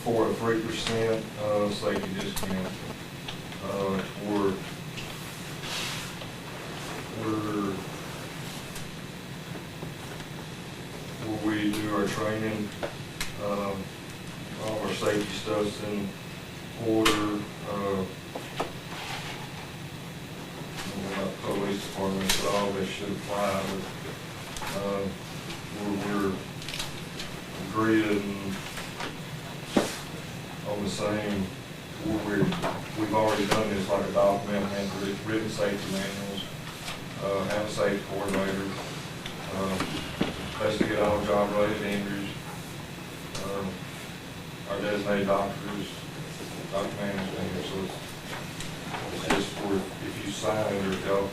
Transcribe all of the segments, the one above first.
for a 3% safety discount toward where we do our training, all our safety stuff's in order. About police department, but all this should apply. But we're agreeing on the same. We've already done this like a document, and written safety manuals, have a safety coordinator, investigate all job-related injuries. Our designated doctors, documenters in here, so it's just for if you sign it, or if y'all,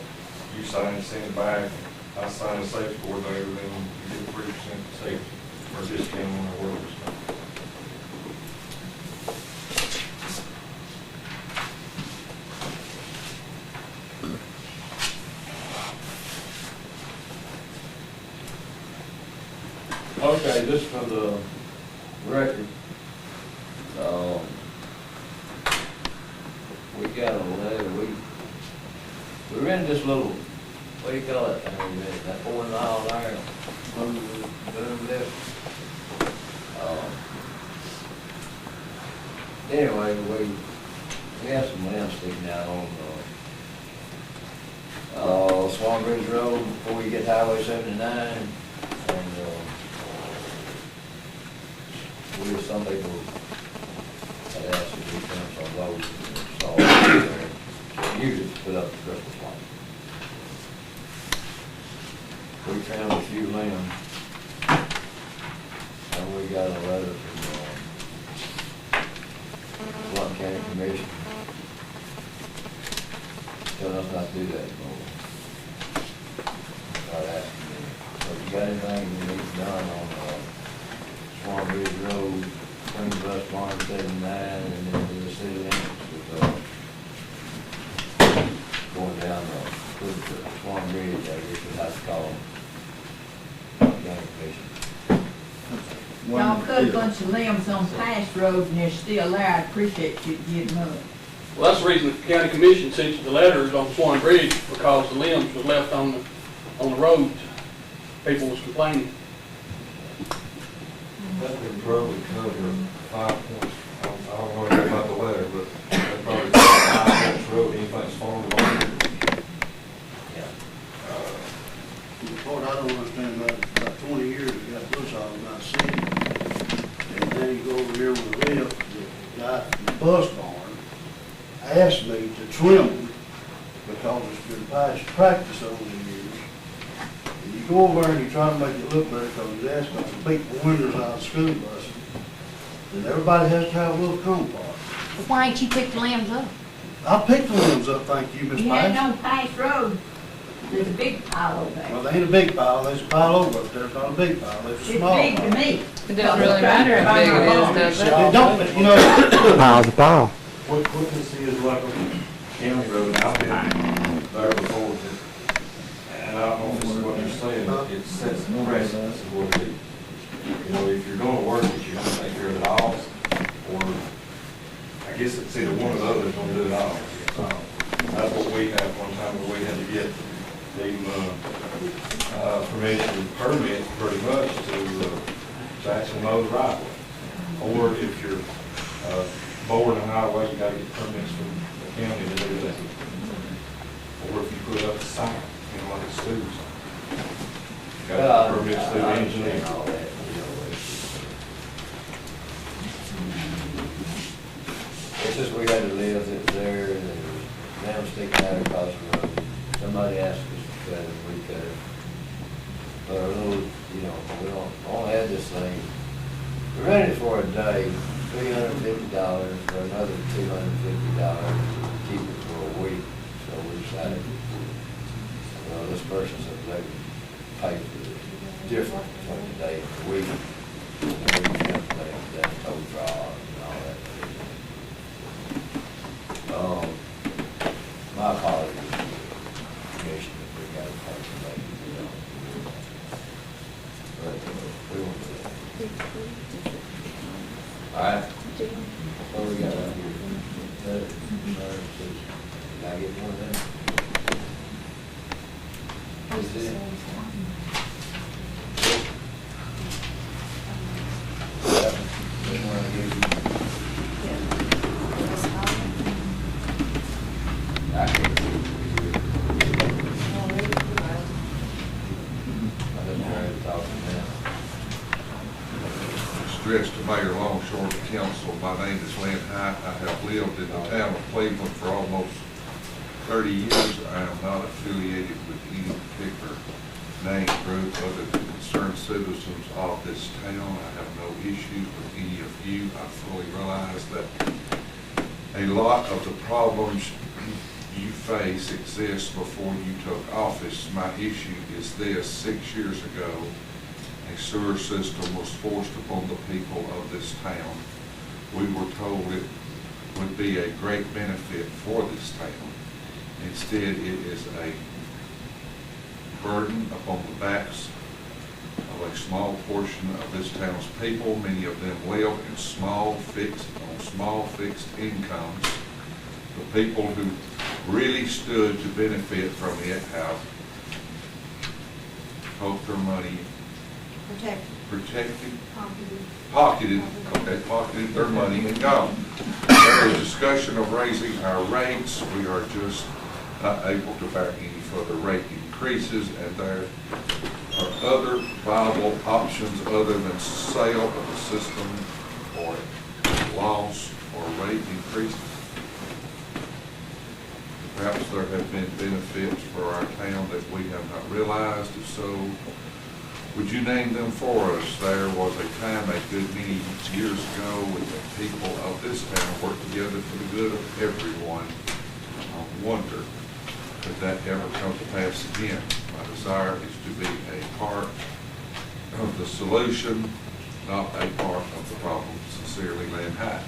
you sign and send it back, I sign a safety coordinator, then you get 3% safety or discount on our workers. Okay, just for the record, we got a letter, we rented this little, what do you call it, that 4 mile there, boom lift. Anyway, we have some limbs sticking out on Swan Bridge Road before you get to Highway 79, and some people had asked if we come from those and install it there. So you could put up the Christmas light. We found a few limbs, and we got a letter from Blount County Commission telling us not to do that anymore. Start asking me, so if you got anything you need done on Swan Bridge Road, Spring Bus Barn 79, and then to the city limits with going down the Swan Bridge, I guess you'd have to call them county commission. Y'all cut a bunch of limbs on Pass Road and they're still there. I appreciate you getting them up. Well, that's the reason the county commission sent you the letters on Swan Bridge, because the limbs was left on the road. People was complaining. That would probably cover 5 points. I don't know anything about the letter, but that probably cover 5 points road, anything's farmed along. The part I don't understand about 20 years, we got bush hogs not seen. And then you go over here with a lift, the guy from the bus barn asked me to trim them because it's been past practice over the years. And you go over there and you try to make it look better because he's asking us to beat the windows out of school buses. And everybody has to have a little comfort. Why ain't you pick the limbs up? I picked the limbs up, thank you, Miss You had Pass. no Pass Road. There's a big pile over there. Well, there ain't a big pile, there's a pile over up there, it's not a big pile, there's a It's small big to pile. me. It doesn't really matter how big it is, does it? It don't, you know, Pile's a pile. What this is like a county road, and I've been there before, and I don't know if this is what you're saying, it sets the precedence of what it is. You know, if you're gonna work it, you're gonna take care of it all, or I guess it's either one or the other that's gonna do it all. That's what we had one time, where we had to get the permission permit pretty much to actually mow the right way. Or if you're boring a highway, you gotta get permits from the county to do that. Or if you put up a sign, you know, like a school sign. You gotta get permits through the engineer. All that, It's just we had to live, it was there, and there was them sticking out across the road. Somebody asked us to cut it, we cut it. But a little, you know, we don't have this thing. We rented it for a day, $350 for another $250 to keep it for a week. So we decided, this person said they would pay for the difference between the day and the week. And then we jumped that tow draw and all that. My apologies to the commission if we got a complaint, But we won't do that. All right? Oh, we got right here. Can I get one of them? Is it? That one I gave you. I can't see. I didn't try to talk to them. Address to Mayor Longshore of the council. My name is Lynn High. I have lived in the town of Cleveland for almost 30 years. I am not affiliated with any particular name group other than concerned citizens of this town. I have no issues with any of you. I fully realize that a lot of the problems you face exist before you took office. My issue is this: 6 years ago, a sewer system was forced upon the people of this town. We were told it would be a great benefit for this town. Instead, it is a burden upon the backs of a small portion of this town's people. Many of them live in small fixed incomes. The people who really stood to benefit from it have poked their money, pocketed their money and gone. There is discussion of raising our rates. We are just not able to bear any further rate increases, and there are other viable options other than sale of the system or loss or rate increases. Perhaps there have been benefits for our town that we have not realized. If so, would you name them for us? There was a time a good many years ago when the people of this town worked together for the good of everyone. I wonder, could that ever come to pass again? My desire is to be a part of the solution, not a part of the problem. Sincerely, Lynn High.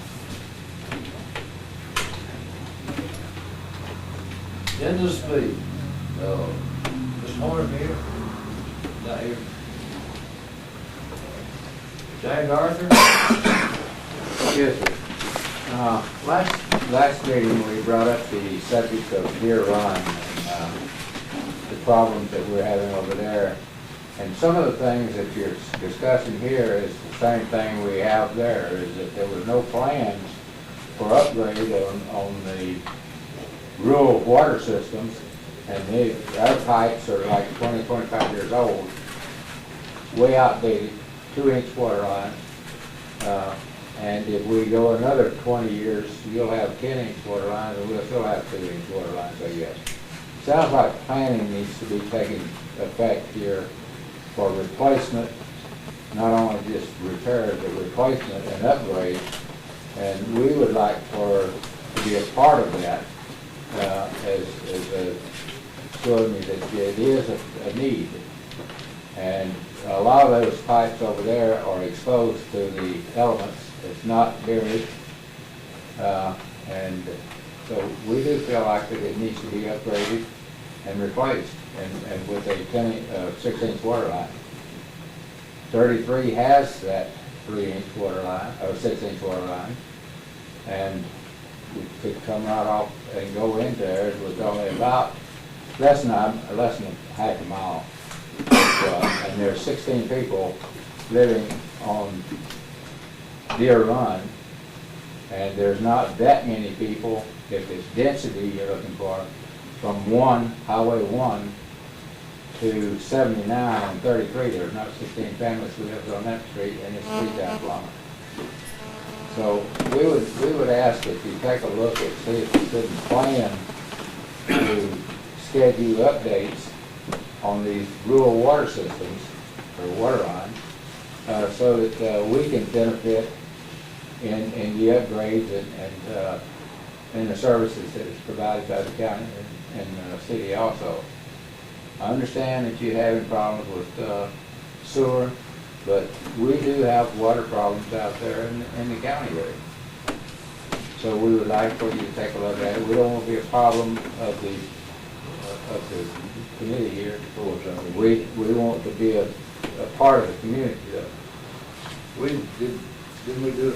Agenda speak. Ms. Horn here? Not here. James Arthur? Yes, sir. Last meeting, we brought up the subject of Deer Run and the problems that we're having over there. And some of the things that you're discussing here is the same thing we have there, is that there was no plans for upgrade on the rural water systems, and our pipes are like 20, 25 years old, way outdated, 2-inch water lines. And if we go another 20 years, you'll have 10-inch water lines, and we'll still have 2-inch water lines, I guess. Sounds like planning needs to be taking effect here for replacement, not only just repairs, but replacement and upgrade. And we would like to be a part of that, as showing me that it is a need. And a lot of those pipes over there are exposed to the elements. It's not buried. And so we do feel like that it needs to be upgraded and replaced, and with a 6-inch water line. 33 has that 3-inch water line, or 6-inch water line, and we could come right off and go in there. It was only about less than half a mile. And there's 16 people living on Deer Run, and there's not that many people, if it's density you're looking for, from Highway 1 to 79 and 33. There's not 16 families who live on that street, and it's 3,000 kilometers. So we would ask that you take a look and see if you couldn't plan to schedule updates on these rural water systems, or water lines, so that we can benefit in the upgrades and in the services that is provided by the county and the city also. I understand that you're having problems with sewer, but we do have water problems out there in the county area. So we would like for you to take a look at it. We don't want to be a problem of the committee here. We want to be a part of the community though. Didn't we do a